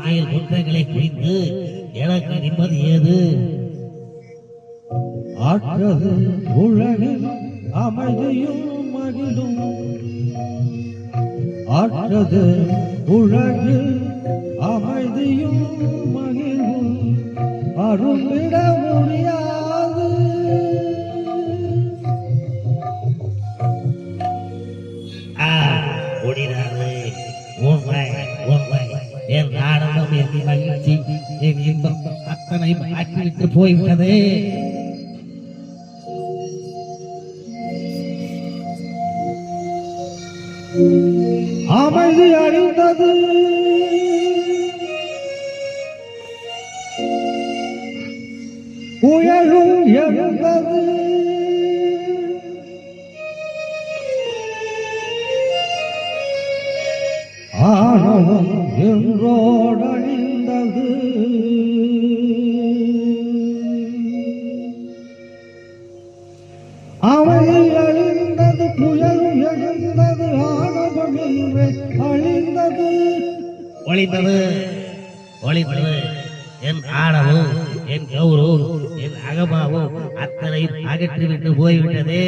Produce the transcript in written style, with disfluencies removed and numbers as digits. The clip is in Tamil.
வாழ்க்கையில் குற்றங்களை புரிந்து எனக்கு நிம்மதி ஏது? ஆற்றது உலகில் அமைதியும் மகிழும், ஆற்றது உலகில் அமைதியும் மகிழும், அரும்பிட முடியாது. முடியாது. உண்மை உண்மை. என் ஆனந்தம், என் மகிழ்ச்சி, என் இன்பம் அத்தனை மாற்றிவிட்டு போய்விட்டது. அமைதி அழிந்தது, புயலும் எழுந்தது, ஆணவம் என்றோடழிந்தது. அமைதி அழிந்தது, புயலும் எழுந்தது, ஆணவம் என்று அழிந்தது. ஒளிந்தது ஒளிந்தது. என் ஆணவம், என் கௌரவம், என் அகமாவும் அத்தனை அகற்றிவிட்டு போய்விட்டதே.